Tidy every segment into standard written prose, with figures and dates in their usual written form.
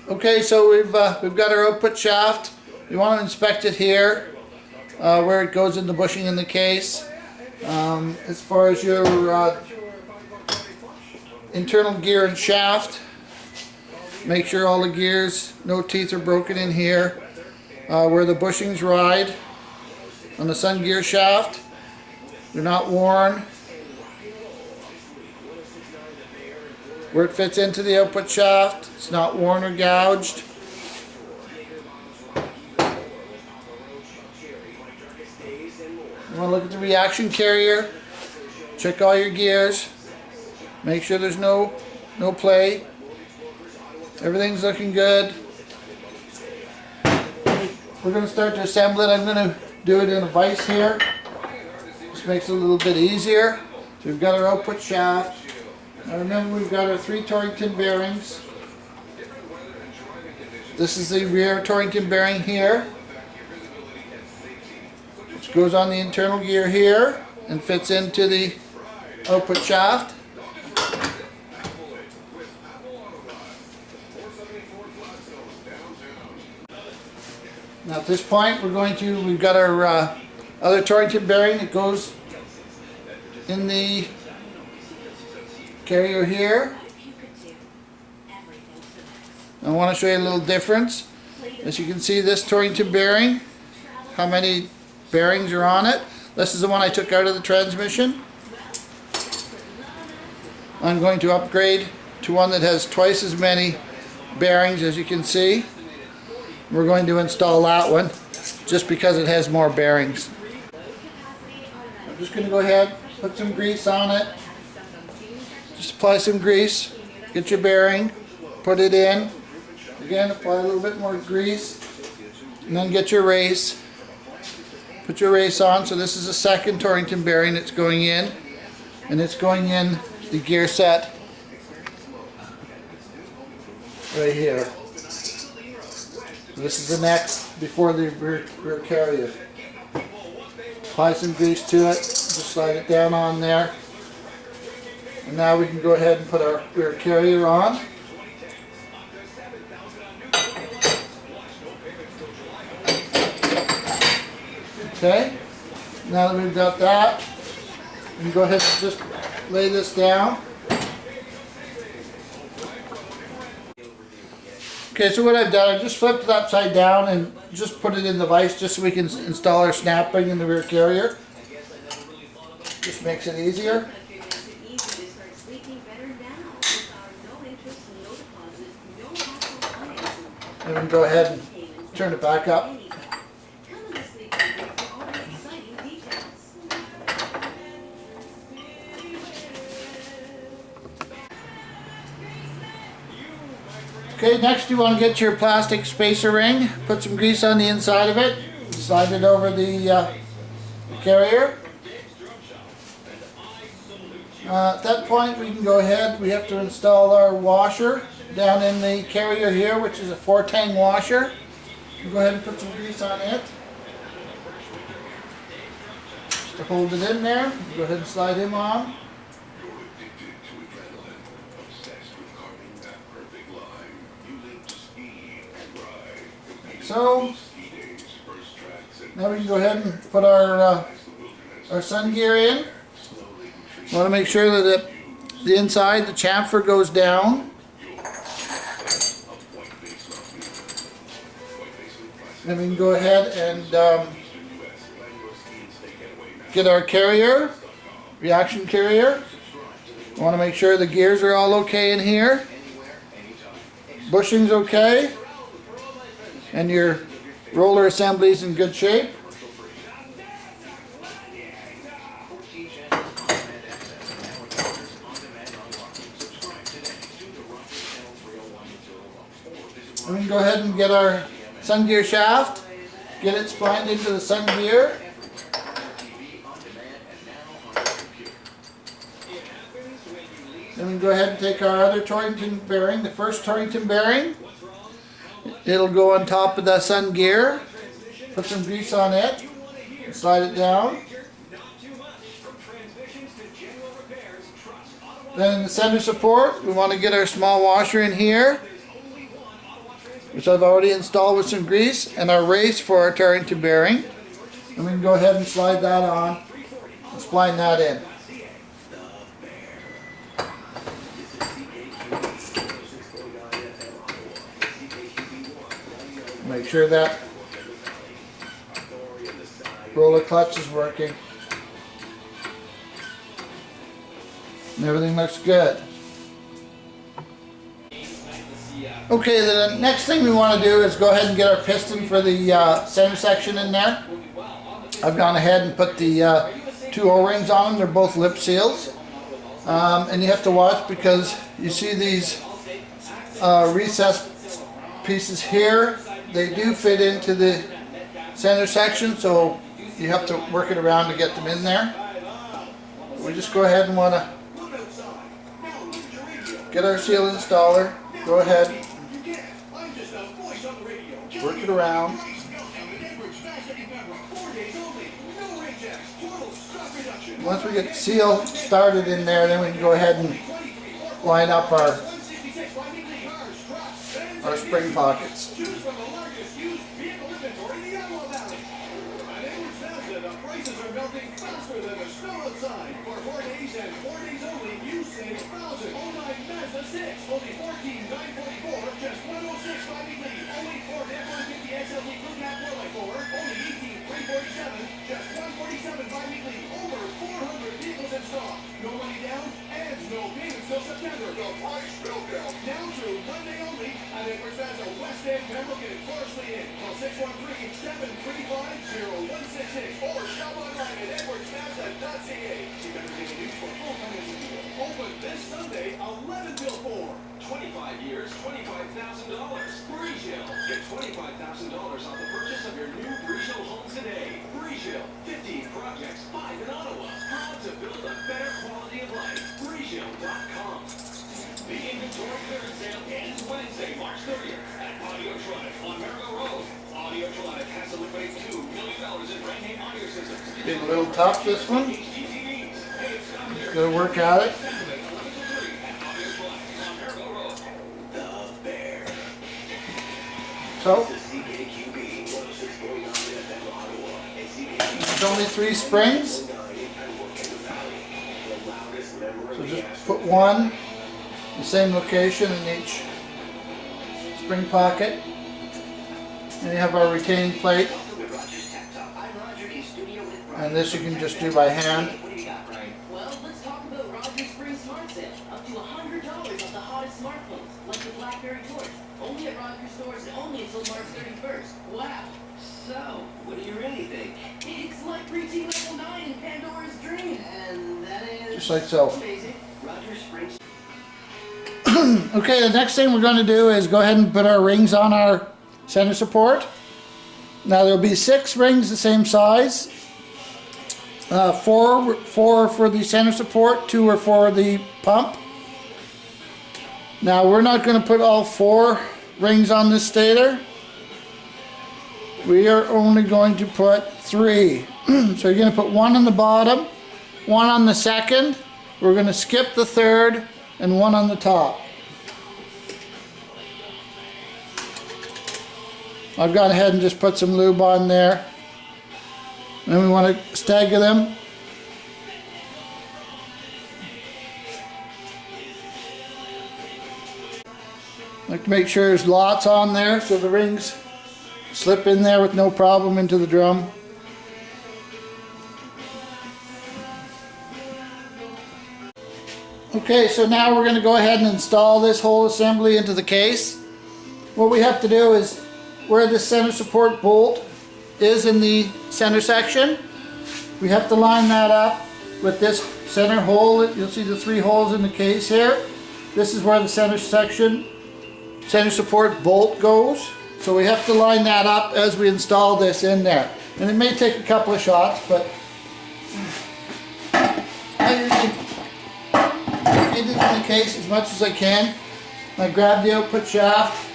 Okay, so we've got our output shaft. We want to inspect it here, where it goes in the bushing in the case. As far as your internal gear and shaft, make sure all the gears, no teeth are broken in here. Where the bushings ride on the sun gear shaft, they're not worn. Where it fits into the output shaft, it's not worn or gouged. You want to look at the reaction carrier, check all your gears, make sure there's no play. Everything's looking good. We're going to start to assemble it. I'm going to do it in a vise here. This makes it a little bit easier. So we've got our output shaft. Now remember, we've got our 3 Torrington bearings. This is the rear Torrington bearing here, which goes on the internal gear here and fits into the output shaft. Now at this point we've got our other Torrington bearing that goes in the carrier here. I want to show you a little difference. As you can see, this Torrington bearing, how many bearings are on it. This is the one I took out of the transmission. I'm going to upgrade to one that has twice as many bearings, as you can see. We're going to install that one just because it has more bearings. I'm just going to go ahead, put some grease on it. Just apply some grease, get your bearing, put it in. Again, apply a little bit more grease, and then get your race. Put your race on. So this is the second Torrington bearing that's going in, and it's going in the gear set right here. This is the next before the rear carrier. Apply some grease to it, just slide it down on there. And now we can go ahead and put our rear carrier on. Okay, now that we've got that, we can go ahead and just lay this down. Okay, so what I've done, I just flipped it upside down and just put it in the vise just so we can install our snap ring in the rear carrier. Just makes it easier. And we can go ahead and turn it back up. Okay, next you want to get your plastic spacer ring, put some grease on the inside of it, slide it over the carrier. At that point we can go ahead, we have to install our washer down in the carrier here, which is a 4-tang washer. Go ahead and put some grease on it. Just to hold it in there, go ahead and slide him on. So now we can go ahead and put our sun gear in. We want to make sure that the inside, the chamfer goes down. Then we can go ahead and get our carrier, reaction carrier. We want to make sure the gears are all okay in here. Bushing's okay. And your roller assembly is in good shape. And we can go ahead and get our sun gear shaft, get it splined into the sun gear. Then we can go ahead and take our other Torrington bearing, the first Torrington bearing. It'll go on top of the sun gear. Put some grease on it and slide it down. Then in the center support, we want to get our small washer in here. which I've already installed with some grease, and our race for our Torrington bearing. And we can go ahead and slide that on and spline that in. Make sure that roller clutch is working. And everything looks good. Okay, the next thing we want to do is go ahead and get our piston for the center section in there. I've gone ahead and put the 2 O-rings on them. They're both lip seals. And you have to watch because you see these recessed pieces here. They do fit into the center section, so you have to work it around to get them in there. We just go ahead and want to get our seal installer. Go ahead, work it around. Once we get the seal started in there, then we can go ahead and line up our spring pockets. Getting a little tough, this one. Just gotta work at it. So, there's only 3 springs. So just put one in the same location in each spring pocket. And you have our retaining plate. And this you can just do by hand. Well, let's talk about Rogers Spring Smart Sale. Up to $100 off the hottest smartphones, like the BlackBerry Torch. Only at Rogers stores, only until March 31st. Wow. So, what do you really think? It's like reaching level 9 in Pandora's Dream. And that is... Just like so. Amazing. Rogers Spring... Okay, the next thing we're going to do is go ahead and put our rings on our center support. Now there'll be 6 rings the same size. 4 for the center support, 2 are for the pump. Now we're not going to put all 4 rings on this stator. We are only going to put 3. So you're going to put 1 on the bottom, 1 on the second, we're going to skip the third, and 1 on the top. I've gone ahead and just put some lube on there. And then we want to stagger them. Like to make sure there's lots on there so the rings slip in there with no problem into the drum. Okay, so now we're going to go ahead and install this whole assembly into the case. What we have to do is where the center support bolt is in the center section, we have to line that up with this center hole. You'll see the 3 holes in the case here. This is where the center support bolt goes. So we have to line that up as we install this in there. And it may take a couple of shots, but I usually feed it in the case as much as I can. I grab the output shaft.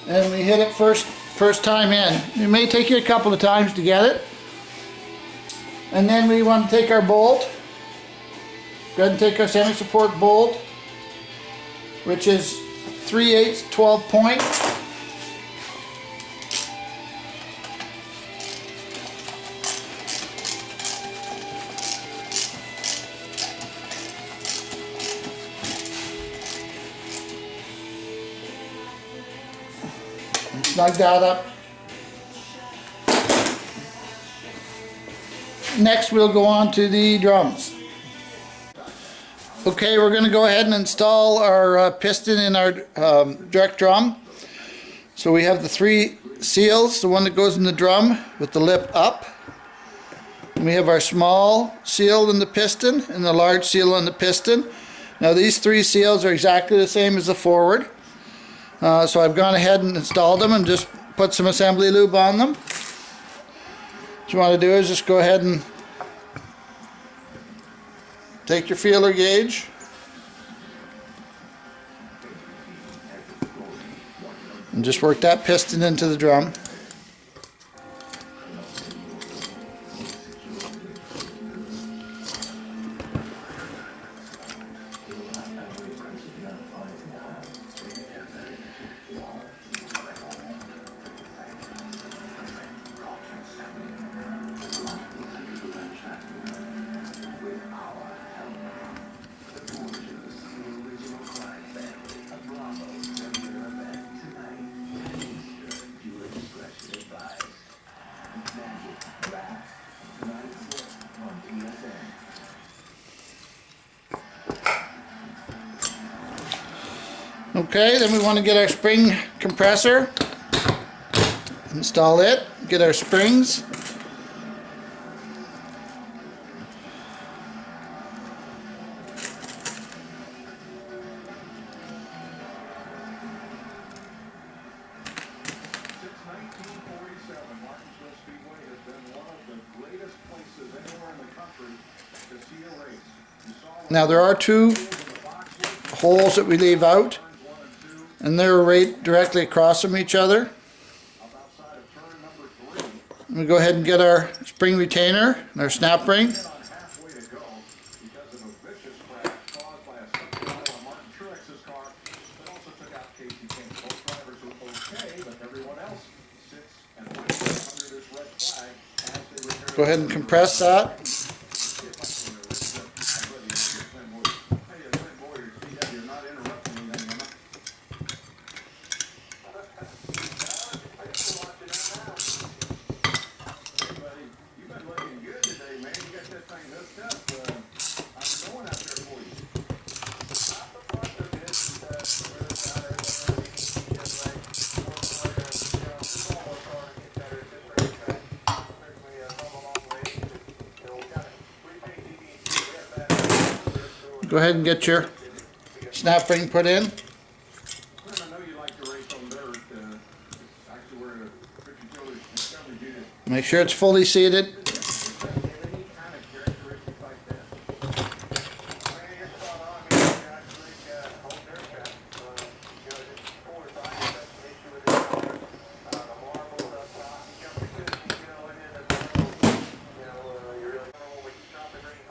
And we hit it first time in. It may take you a couple of times to get it. And then we want to take our bolt Go ahead and take our center support bolt, which is 3/8 12 point. And snug that up. Next we'll go on to the drums. Okay, we're going to go ahead and install our piston in our direct drum. So we have the 3 seals, the one that goes in the drum with the lip up. And we have our small seal in the piston and the large seal on the piston. Now these 3 seals are exactly the same as the forward. So I've gone ahead and installed them and just put some assembly lube on them. What you want to do is just go ahead and take your feeler gauge and just work that piston into the drum. Okay, then we want to get our spring compressor, install it, get our springs. Now there are 2 holes that we leave out, and they're right directly across from each other. We go ahead and get our spring retainer and our snap ring. Go ahead and compress that. Go ahead and get your snap ring put in. Make sure it's fully seated.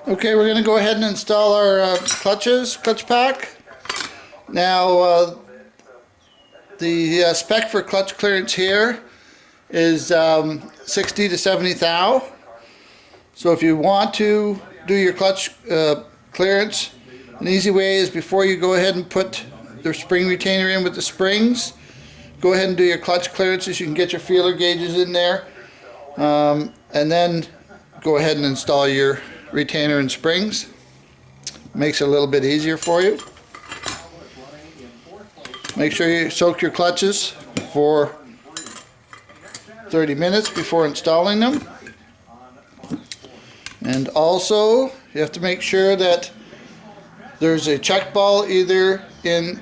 Okay, we're going to go ahead and install our clutch pack. Now, the spec for clutch clearance here is 60 to 70 thou. So if you want to do your clutch clearance, an easy way is before you go ahead and put the spring retainer in with the springs, go ahead and do your clutch clearances. You can get your feeler gauges in there, and then go ahead and install your retainer and springs. Makes it a little bit easier for you. Make sure you soak your clutches for 30 minutes before installing them. And also you have to make sure that there's a check ball either in